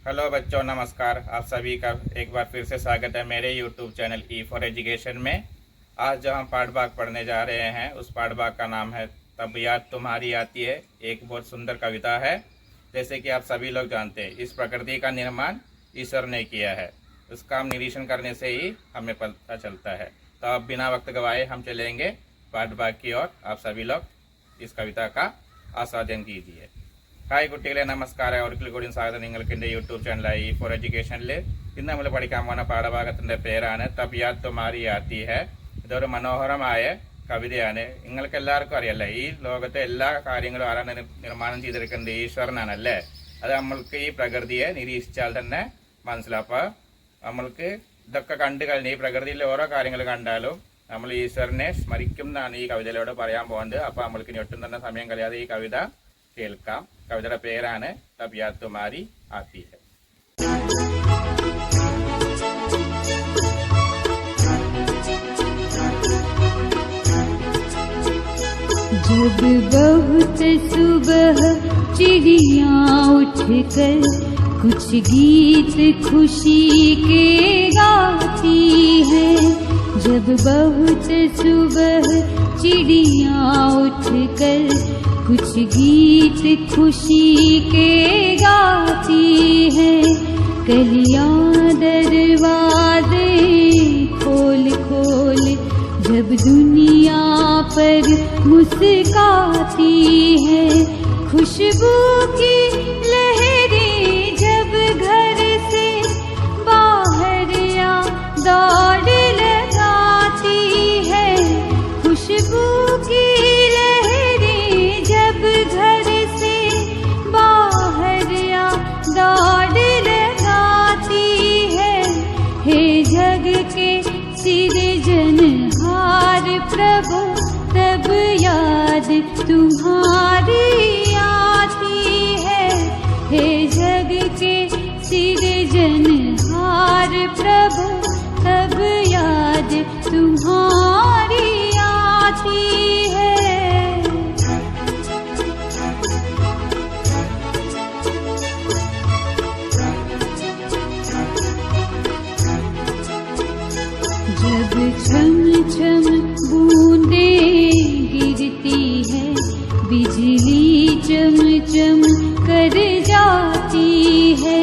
Hello बच्चों, नमस्कार। आप सभी का एक बार फिर से स्वागत है मेरे YouTube channel E for education में। आज जो हम पाठ भाग पढ़ने जा रहे हैं उस पाठ भाग का नाम है तब याद तुम्हारी आती है। एक बहुत सुंदर कविता है। जैसे कि आप सभी लोग जानते हैं, इस प्रकृति का निर्माण ईश्वर ने किया है। उसका हम निरीक्षण करने से ही हमें पता चलता है। तो अब बिना वक्त गवाए हम चलेंगे पाठ भाग की ओर। आप सभी लोग इस कविता का आस्वादन कीजिए। ഹായ് കുട്ടികളെ, നമസ്കാരം. ഒരിക്കൽ കൂടി സ്വാഗതം നിങ്ങൾക്ക് എൻ്റെ യൂട്യൂബ് ചാനലായി ഫോർ എഡ്യൂക്കേഷനിൽ. ഇന്ന് നമ്മൾ പഠിക്കാൻ പോകുന്ന പാഠഭാഗത്തിൻ്റെ പേരാണ് തബ് യാദ് തുമ്ഹാരി ആത്തി ഹെ. ഇതൊരു മനോഹരമായ കവിതയാണ്. നിങ്ങൾക്ക് എല്ലാവർക്കും അറിയല്ലേ, ഈ ലോകത്തെ എല്ലാ കാര്യങ്ങളും ആരാണ് നിർമ്മാണം ചെയ്തിരിക്കുന്നത്? ഈശ്വരനാണല്ലേ. അത് നമ്മൾക്ക് ഈ പ്രകൃതിയെ നിരീക്ഷിച്ചാൽ തന്നെ മനസ്സിലാവും. അപ്പോൾ നമ്മൾക്ക് ഇതൊക്കെ കണ്ടു കഴിഞ്ഞ് ഈ പ്രകൃതിയിലെ ഓരോ കാര്യങ്ങൾ കണ്ടാലും നമ്മൾ ഈശ്വരനെ സ്മരിക്കുന്നതാണ് ഈ കവിതയിലൂടെ പറയാൻ പോകുന്നത്. അപ്പോൾ നമ്മൾക്ക് ഇനി ഒട്ടും തന്നെ സമയം കളയാതെ ഈ കവിത കേൾക്കാം. കവിതയുടെ പേരാണ് തബ് യാദ് തുമ്ഹാരി ആത്തി ഹെ. जब बहुत सुबह चिड़िया उठकर कुछ गीत खुशी के गाती है। जब बहुत सुबह चिड़िया उठकर कुछ गीत खुशी के गाती है। कलियां दरवाजे खोल खोल जब दुनिया पर मुस्काती है। खुशबू की लहरें जब घर से बाहर या दौड़ लगाती है। खुशबू की लहरें जब घर से बाहर या दौड़ लगाती है। हे जग के सृजनहार प्रभु तब याद तुम्हारी आती है। हे जग के सृजनहार प्रभु तब याद तुम्हारी आती है। जब छम छम बूंदें गिरती है, बिजली चम चम कर जाती है।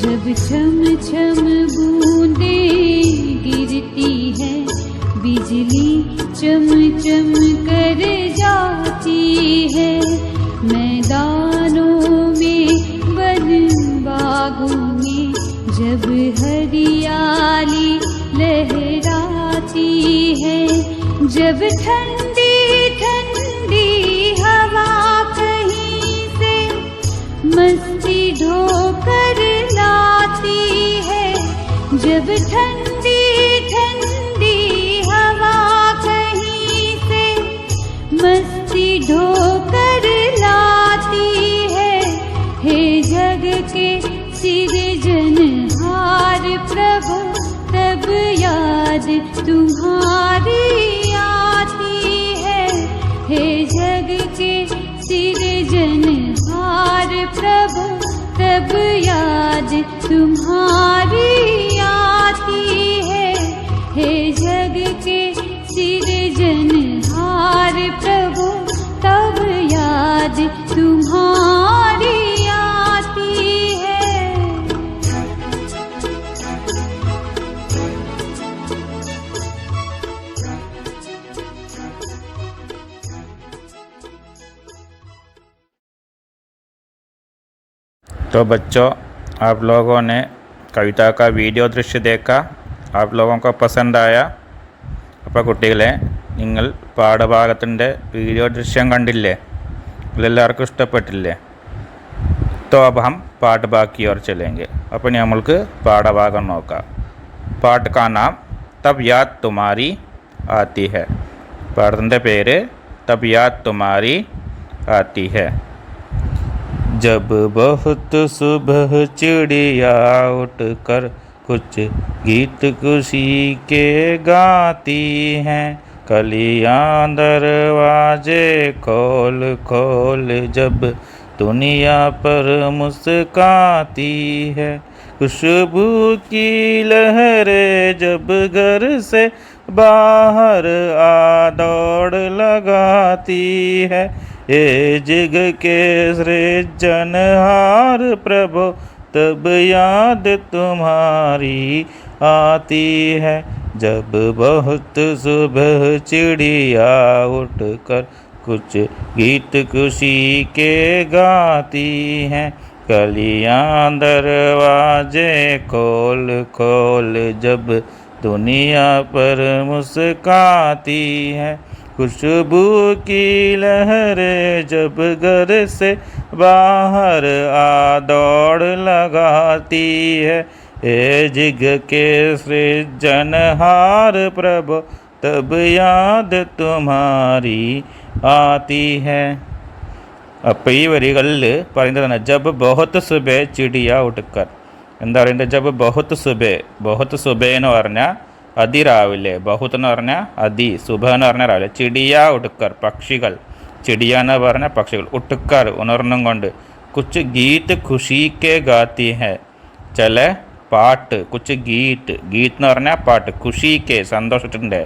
जब छम छम बूंदें गिरती है, बिजली चम चम कर जाती है। मैदानों में वन बागों में जब हरियाली लहराती है। जब ठंडी ठंडी हवा कहीं से मस्ती ढोकर लाती है। जब ठंडी ठंडी हवा कहीं से मस्ती ढोकर लाती है। हे जग के सृजनहार प्रभु तब याद तुम्हारी आती है। हे जग के सृजनहार प्रभु तब याद तुम्हारी आती है। हे जग के सृजनहार प्रभु तब याद तुम्हारी आती है। तो बच्चों, आप लोगों ने कविता का वीडियो दृश्य देखा, आप लोगों को पसंद आया? അപ്പോൾ കുട്ടികളെ, നിങ്ങൾ പാഠഭാഗത്തിൻ്റെ വീഡിയോ ദൃശ്യം കണ്ടില്ലേ? ഇതെല്ലാവർക്കും ഇഷ്ടപ്പെട്ടില്ലേ? तो अब हम पाठ भाग की ओर चलेंगे. അപ്പോൾ നമ്മൾക്ക് പാഠഭാഗം നോക്കാം. पाठ का नाम तब याद तुम्हारी आती है. പാഠത്തിൻ്റെ പേര് तब याद तुम्हारी आती है. जब बहुत सुबह चिड़िया उठकर कुछ गीत खुशी के गाती हैं, कलियां दरवाजे खोल खोल जब दुनिया पर मुस्काती है। खुशबू की लहरें जब घर से बाहर आ दौड़ लगाती है। ये जग के सृजनहार प्रभु तब याद तुम्हारी आती है। जब बहुत सुबह चिड़िया उठकर कुछ गीत खुशी के गाती हैं। कलियां दरवाजे खोल खोल जब दुनिया पर मुस्काती है। खुशबू की लहरें जब घर से बाहर आ दौड़ लगाती है। ए जग के सृजनहार प्रभु तब याद तुम्हारी आती है। അപ്പോൾ ഈ വരികളിൽ പറയുന്നതാണ് ജബ് ബഹുത്ത് സുബേ ചിടിയ ഉടുക്കർ. എന്താ പറയുന്നത്? ജബ് ബഹുത്ത് സുബേ എന്ന് പറഞ്ഞാൽ അതിരാവിലെ, ബഹുത്ത് എന്ന് പറഞ്ഞാൽ അതി, സുബ എന്ന് പറഞ്ഞാൽ രാവിലെ. ചിടിയ ഉടുക്കർ പക്ഷികൾ, ചിടിയ എന്ന് പറഞ്ഞാൽ പക്ഷികൾ, ഉട്ടുക്കർ ഉണർന്നും കൊണ്ട്. കുച്ച് ഗീത്ത് ഖുഷിക്കെ ഗാത്തി ഹെ, ചില പാട്ട്. കുച്ച് ഗീത്ത് എന്ന് പറഞ്ഞാൽ പാട്ട്. ഖുഷിക്കെ സന്തോഷത്തിൻ്റെ,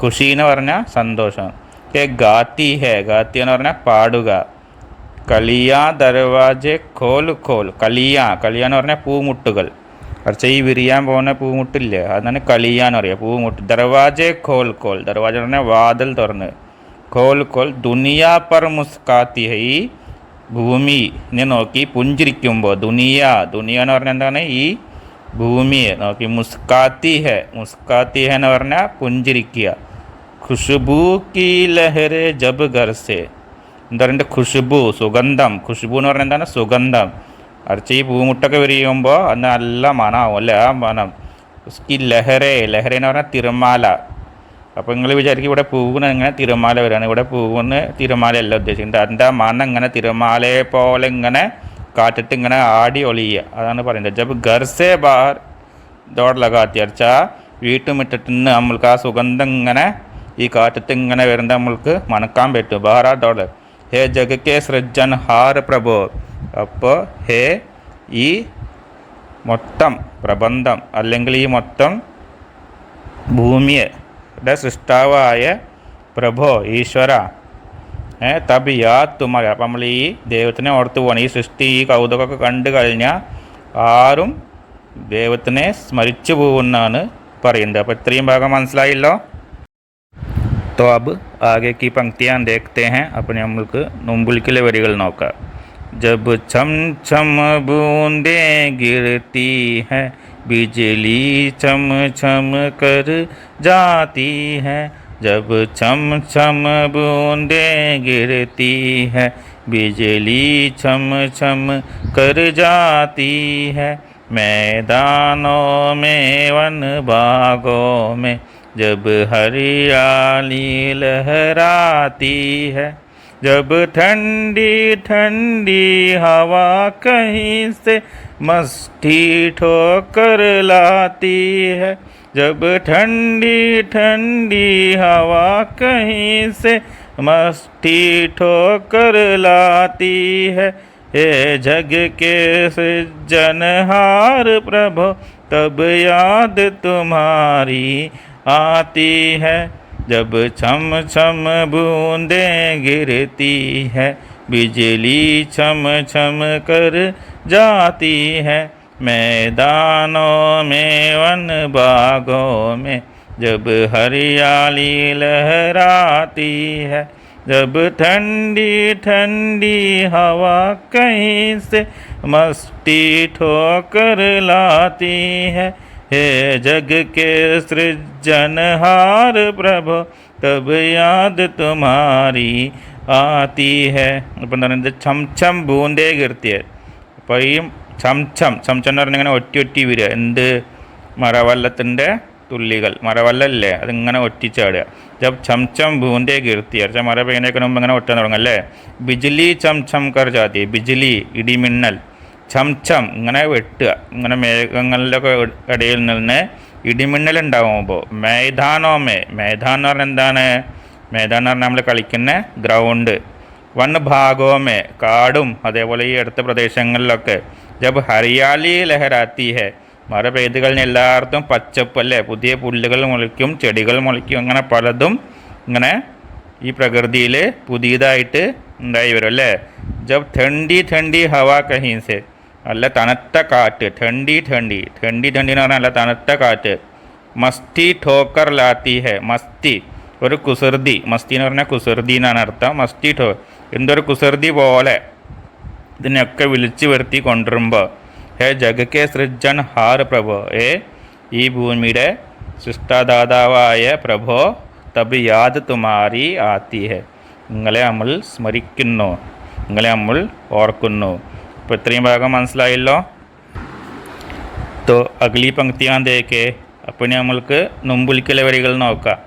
ഖുഷി എന്ന് പറഞ്ഞാൽ സന്തോഷം. കെ ഗാത്തി ഹെ, ഗാത്തി എന്ന് പറഞ്ഞാൽ പാടുക. കലിയാ ദർവാജെ ഖോൽ ഖോൽ, കലിയ എന്ന് പറഞ്ഞാൽ പൂമുട്ടുകൾ. കുറച്ച് ഈ വിരിയാൻ പോകുന്ന പൂമുട്ടില്ലേ, അതാണ് കലിയാന്ന് പറയുക, പൂമുട്ട്. ദർവാജെ ഖോൽ ഖോൽ, ദർവാജ എന്ന് പറഞ്ഞാൽ വാതിൽ തുറന്ന്. ഖോൽ ഖോൽ ദുനിയാ പർ മുസ്കാത്തി ഹൈ, ഈ ഭൂമിനെ നോക്കി പുഞ്ചിരിക്കുമ്പോൾ. ദുനിയ എന്ന് പറഞ്ഞാൽ എന്താണ്? ഈ ഭൂമിയെ നോക്കി. മുസ്കാത്തി ഹെ എന്ന് പറഞ്ഞാൽ പുഞ്ചിരിക്കുക. ഖുഷ്ബൂ കി ലഹരെ ജബ് ഘർ സെ, എന്താ പറയുക? ഖുഷ്ബു സുഗന്ധം. ഖുഷ്ബു എന്ന് പറഞ്ഞാൽ എന്താണ്? സുഗന്ധം. അരച്ച് ഈ പൂമുട്ടൊക്കെ വിരിയുമ്പോൾ അത് നല്ല മണമാവും അല്ലേ, ആ മണം. ഉസ്കി ലഹരെ എന്ന് പറഞ്ഞാൽ തിരമാല. അപ്പോൾ നിങ്ങൾ വിചാരിക്കും ഇവിടെ പൂവിന് ഇങ്ങനെ തിരമാല വരികയാണ്. ഇവിടെ പൂവിന് തിരമാലയല്ല ഉദ്ദേശിക്കുന്നത്. അതിൻ്റെ മണം ഇങ്ങനെ തിരമാലയെ പോലെ ഇങ്ങനെ കാറ്റിട്ട് ഇങ്ങനെ ആടി ഒളിയുക, അതാണ് പറയുന്നത്. ജബ് ഘർ സെ ബാഹർ ദോട് ലഗാത്തി, അരച്ചാ വീട്ടുമുറ്റത്ത് നിന്ന് നമ്മൾക്ക് ആ സുഗന്ധം ഇങ്ങനെ ഈ കാറ്റത്ത് ഇങ്ങനെ വരുന്നത് നമ്മൾക്ക് മണക്കാൻ പറ്റും. ബാഹർ ദോട് ഹേ ജഗ് കെ സൃജൻഹാർ പ്രഭു. അപ്പോൾ ഹേ ഈ മൊത്തം പ്രബന്ധം അല്ലെങ്കിൽ ഈ മൊത്തം ഭൂമിയുടെ സൃഷ്ടാവായ പ്രഭോ ഈശ്വര, തബ് യാദ് തുമ. അപ്പം നമ്മൾ ഈ ദൈവത്തിനെ ഓർത്തു പോകണം. ഈ സൃഷ്ടി, ഈ കൗതുകമൊക്കെ കണ്ടു കഴിഞ്ഞാൽ ആരും ദൈവത്തിനെ സ്മരിച്ചു പോകുമെന്നാണ് പറയുന്നത്. അപ്പോൾ ഇത്രയും ഭാഗം മനസ്സിലായല്ലോ. तो अब आगे की पंक्तियाँ देखते हैं. अपने നമ്മൾക്ക് മുമ്പിലേക്കുള്ള വരികൾ നോക്കാം. जब छम छम बूंदें गिरती है, बिजली छम छम कर जाती है. जब छम छम बूंदें गिरती है, बिजली छम छम कर जाती है. मैदानों में वन बागों में जब हरियाली लहराती है. जब ठंडी ठंडी हवा कहीं से मस्ती ठोकर लाती है. जब ठंडी ठंडी हवा कहीं से मस्ती ठोकर लाती है. ये जग के सृजनहार प्रभु तब याद तुम्हारी आती है. जब छम छम बूंदें गिरती है, बिजली छम छम कर जाती है. मैदानों में वन बागों में जब हरियाली लहराती है. जब ठंडी ठंडी हवा कहीं से मस्ती ठोकर लाती है. हे जग के सृजनहार प्रभु तब याद तुम्हारी आती है. അപ്പം എന്താ പറയുന്നത്? ഛം ഛം ബൂന്തേ കീർത്തിയ. അപ്പോൾ ഈ ഛം ഛം എന്ന് പറഞ്ഞാൽ ഇങ്ങനെ ഒറ്റി ഒറ്റി വരിക. എന്ത്? മറവല്ലത്തിൻ്റെ തുള്ളികൾ. മറവല്ലല്ലേ, അതിങ്ങനെ ഒറ്റിച്ചാടുക. ജബ് ഛം ഛം ബൂന്തേ കീർത്തിയ, മഴ പെയ്യുന്നതിന് മുമ്പ് ഇങ്ങനെ ഒറ്റാൻ തുടങ്ങും അല്ലേ. ബിജ്ലി ഛം ഛം കർ ജാതി, ബിജ്ലി ഇടിമിന്നൽ. ഛം ഛം ഇങ്ങനെ വെട്ടുക, ഇങ്ങനെ മേഘങ്ങളിലൊക്കെ ഇടയിൽ നിന്ന് ഇടിമിന്നലുണ്ടാകുമ്പോൾ. മൈതാനോമേ, മൈതാൻ എന്ന് പറഞ്ഞാൽ എന്താണ്? മൈതാൻ എന്ന് പറഞ്ഞാൽ നമ്മൾ കളിക്കുന്ന ഗ്രൗണ്ട്. വൻ ഭാഗോ മേ കാടും അതേപോലെ ഈ അടുത്ത പ്രദേശങ്ങളിലൊക്കെ ജബ് ഹരിയാലി ലഹരാത്തി ഹെ മഴ പെയ്ത് കഴിഞ്ഞാൽ എല്ലായിടത്തും പച്ചപ്പ് അല്ലേ, പുതിയ പുല്ലുകൾ മുളയ്ക്കും, ചെടികൾ മുളയ്ക്കും, അങ്ങനെ പലതും ഇങ്ങനെ ഈ പ്രകൃതിയിൽ പുതിയതായിട്ട് ഉണ്ടായി വരും അല്ലേ. ജബ് ഠണ്ഡി ഹവ കഹീൻസെ നല്ല തണുത്ത കാറ്റ്, ഠണ്ഡി എന്ന് പറഞ്ഞാൽ നല്ല തണുത്ത കാറ്റ്. മസ്തി ഠോക്കർ ലാത്തി ഹെ മസ്തി ഒരു കുസൃതി, മസ്തി എന്ന് പറഞ്ഞാൽ കുസൃതി എന്നാണ് അർത്ഥം. മസ്തി എന്തൊരു കുസൃതി പോലെ ഇതിനൊക്കെ വിളിച്ചു വരുത്തി കൊണ്ടുവരുമ്പോൾ ഹേ ജഗ് കെ സൃജൻ ഹാർ പ്രഭോ, ഈ ഭൂമിയുടെ സൃഷ്ടാദാതാവായ പ്രഭോ തബ് യാദ് തുമാരി ആത്തി ഹെ നിങ്ങളെ നമ്മൾ സ്മരിക്കുന്നു, നിങ്ങളെ നമ്മൾ ഓർക്കുന്നു. അപ്പോൾ ഇത്രയും ഭാഗം മനസ്സിലായല്ലോ. തോ അഗ്ലി പങ്ക്തിയാൻ ദേക്കെ അപ്പോൾ നമ്മൾക്ക് മുമ്പിലേക്കുള്ള വരികൾ നോക്കാം.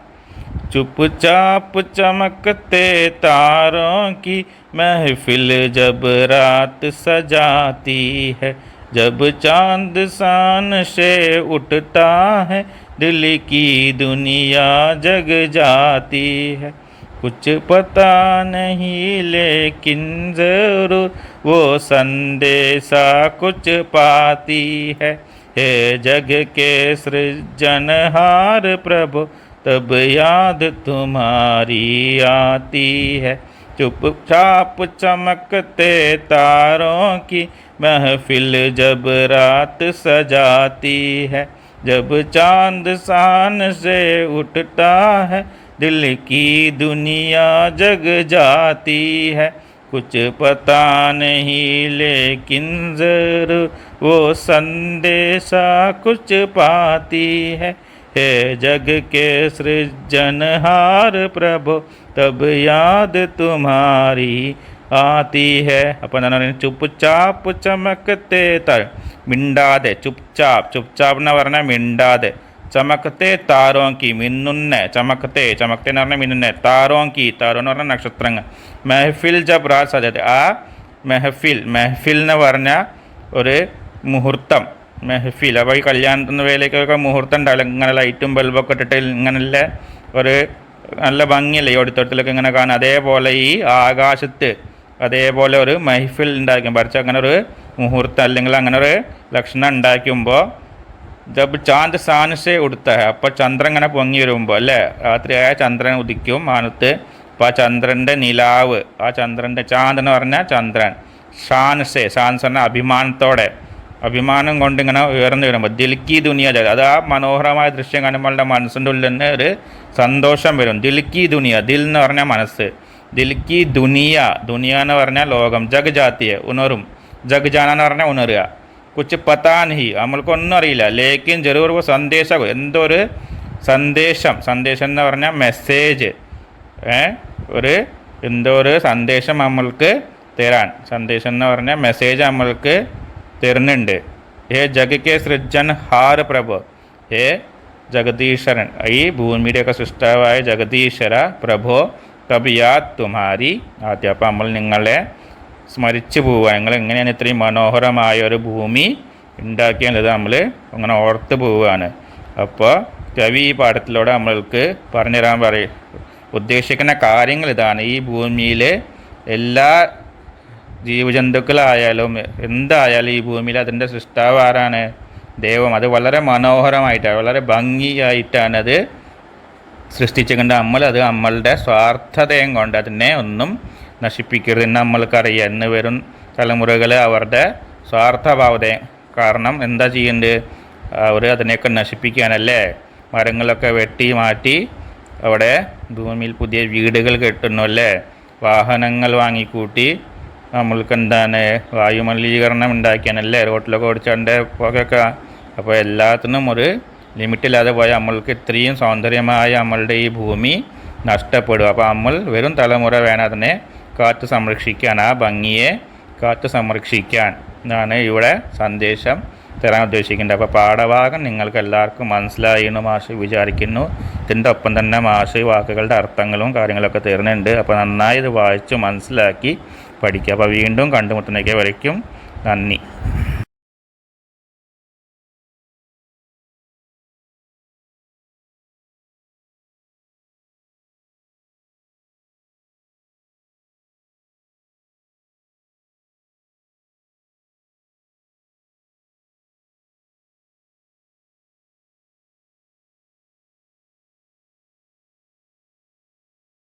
चुपचाप चमकते तारों की महफिल जब रात सजाती है, जब चांद शान से उठता है दिल की दुनिया जग जाती है. कुछ पता नहीं लेकिन ज़रूर वो संदेशा कुछ पाती है. हे जग के सृजनहार प्रभु तब याद तुम्हारी आती है. चुपचाप चमकते तारों की महफिल जब रात सजाती है, जब चांद शान से उठता है दिल की दुनिया जग जाती है. कुछ पता नहीं लेकिन ज़रूर वो संदेशा कुछ पाती है. हे जग के सृजनहार प्रभु तब याद तुम्हारी आती है. അപ്പോൾ എന്താണ് പറയുന്നത്? ചുപ്ചാപ്പ് ചമക്കത്തെ മിണ്ടാതെ, ചുപ്ചാപ്പ് എന്ന് പറഞ്ഞാൽ മിണ്ടാതെ, ചമക്കത്തെ താരോങ്കി മിന്നുന്ന, ചമക്കത്തെ എന്ന് പറഞ്ഞാൽ മിന്നുന്ന, താരോങ്കി എന്ന് പറഞ്ഞാൽ നക്ഷത്രങ്ങൾ. മെഹഫിൽ ജബ് റാത്ത് സജാതെ ആ മെഹഫിൽ എന്ന് പറഞ്ഞാൽ ഒരു മുഹൂർത്തം, മെഹഫിൽ. അപ്പോൾ ഈ കല്യാണത്തിന് വേലയ്ക്കൊക്കെ മുഹൂർത്തം ഉണ്ടാവില്ല, ഇങ്ങനെ ലൈറ്റും ബൾബൊക്കെ ഇട്ടിട്ട് ഇങ്ങനെയുള്ള ഒരു നല്ല ഭംഗിയല്ലേ ഈ ഓഡിറ്റോറിയത്തിലൊക്കെ ഇങ്ങനെ കാണാം. അതേപോലെ ഈ ആകാശത്ത് അതേപോലെ ഒരു മെഹഫിൽ ഉണ്ടാക്കും, പറിച്ച് അങ്ങനെ ഒരു മുഹൂർത്തം അല്ലെങ്കിൽ അങ്ങനെ ഒരു ലക്ഷണം ഉണ്ടാക്കുമ്പോൾ ജബ് ചാന്ദ് സാൻസെ ഉടുത്ത അപ്പോൾ ചന്ദ്രൻ ഇങ്ങനെ പൊങ്ങി വരുമ്പോൾ അല്ലേ, രാത്രിയായ ചന്ദ്രൻ ഉദിക്കും മാനത്ത്. അപ്പോൾ ആ ചന്ദ്രൻ്റെ നിലാവ്, ആ ചന്ദ്രൻ്റെ ചാന്ദ് എന്ന് പറഞ്ഞാൽ ചന്ദ്രൻ, ഷാൻസെ പറഞ്ഞാൽ അഭിമാനത്തോടെ, അഭിമാനം കൊണ്ട് ഇങ്ങനെ ഉയർന്നു വരുമ്പോൾ ദിൽക്കി ദുനിയ, അത് ആ മനോഹരമായ ദൃശ്യം കാണുമ്പോൾ മനസ്സിൻ്റെ ഉള്ളിൽ നിന്ന് ഒരു സന്തോഷം വരും. ദിൽക്കി ദുനിയ, ദിൽ എന്ന് പറഞ്ഞാൽ മനസ്സ്, ദിൽക്കി ദുനിയ എന്ന് പറഞ്ഞാൽ ലോകം, ജഗ് ജാത്തിയെ ഉണരും, ജഗ് ജാന എന്ന് പറഞ്ഞാൽ ഉണരുക. കുച്ച് പത്താൻഹി നമ്മൾക്കൊന്നും അറിയില്ല, ലേക്കിൻ ജറൂർ സന്ദേശം, എന്തോ ഒരു സന്ദേശം എന്ന് പറഞ്ഞാൽ മെസ്സേജ്, ഒരു എന്തോ ഒരു സന്ദേശം നമ്മൾക്ക് തരാൻ, സന്ദേശം എന്ന് പറഞ്ഞാൽ മെസ്സേജ് നമ്മൾക്ക് തരുന്നുണ്ട്. ഹേ ജഗ് കെ സൃജൻ ഹാർ പ്രഭു, ഹേ ജഗദീശ്വരൻ, ഈ ഭൂമിയുടെയൊക്കെ സൃഷ്ടാവായ ജഗദീശ്വര പ്രഭു തബ് യാദ് തുമാരി ആദ്യം. അപ്പോൾ നമ്മൾ നിങ്ങളെ സ്മരിച്ചു പോവുക, നിങ്ങൾ എങ്ങനെയാണ് ഇത്രയും മനോഹരമായ ഒരു ഭൂമി ഉണ്ടാക്കിയത് നമ്മൾ അങ്ങനെ ഓർത്ത് പോവുകയാണ്. അപ്പോൾ കവി ഈ പാഠത്തിലൂടെ നമ്മൾക്ക് പറഞ്ഞുതരാൻ ഉദ്ദേശിക്കുന്ന കാര്യങ്ങൾ ഇതാണ്. ഈ ഭൂമിയിൽ എല്ലാ ജീവജന്തുക്കളായാലും എന്തായാലും ഈ ഭൂമിയിൽ അതിൻ്റെ സൃഷ്ടാവ് ആരാണ്? ദൈവം. അത് വളരെ മനോഹരമായിട്ടാണ്, വളരെ ഭംഗിയായിട്ടാണ് അത് സൃഷ്ടിച്ചുകൊണ്ട് അത് നമ്മളുടെ സ്വാർത്ഥതയും കൊണ്ട് അതിനെ ഒന്നും നശിപ്പിക്കരുത് എന്ന് നമ്മൾക്കറിയാം. ഇന്ന് വരും തലമുറകൾ അവരുടെ സ്വാർത്ഥഭാവതയും കാരണം എന്താ ചെയ്യേണ്ടത്? അവർ അതിനെയൊക്കെ നശിപ്പിക്കാനല്ലേ, മരങ്ങളൊക്കെ വെട്ടി മാറ്റി അവിടെ ഭൂമിയിൽ പുതിയ വീടുകൾ കെട്ടുന്നു അല്ലേ, വാഹനങ്ങൾ വാങ്ങിക്കൂട്ടി നമ്മൾക്ക് എന്താണ് വായുമലിനീകരണം ഉണ്ടാക്കിയാനല്ലേ, റോട്ടിലൊക്കെ ഓടിച്ചാണ്ട് പുകയൊക്കെ. അപ്പോൾ എല്ലാത്തിനും ഒരു ലിമിറ്റില്ലാതെ പോയാൽ നമ്മൾക്ക് ഇത്രയും സൗന്ദര്യമായ നമ്മളുടെ ഈ ഭൂമി നഷ്ടപ്പെടും. അപ്പോൾ നമ്മൾ വരും തലമുറ വേണം അതിനെ കാത്തു സംരക്ഷിക്കാൻ, ആ ഭംഗിയെ കാത്തു സംരക്ഷിക്കാൻ എന്നാണ് ഇവിടെ സന്ദേശം തരാൻ ഉദ്ദേശിക്കുന്നത്. അപ്പോൾ പാഠഭാഗം നിങ്ങൾക്ക് എല്ലാവർക്കും മനസ്സിലായി എന്ന് മാഷ് വിചാരിക്കുന്നു. ഇതിൻ്റെ ഒപ്പം തന്നെ മാഷ് വാക്കുകളുടെ അർത്ഥങ്ങളും കാര്യങ്ങളൊക്കെ തരുന്നുണ്ട്. അപ്പോൾ നന്നായി ഇത് വായിച്ച് മനസ്സിലാക്കി പഠിക്കുക. അപ്പോൾ വീണ്ടും കണ്ടുമുട്ടുന്നേക്ക് വരയ്ക്കും നന്ദി.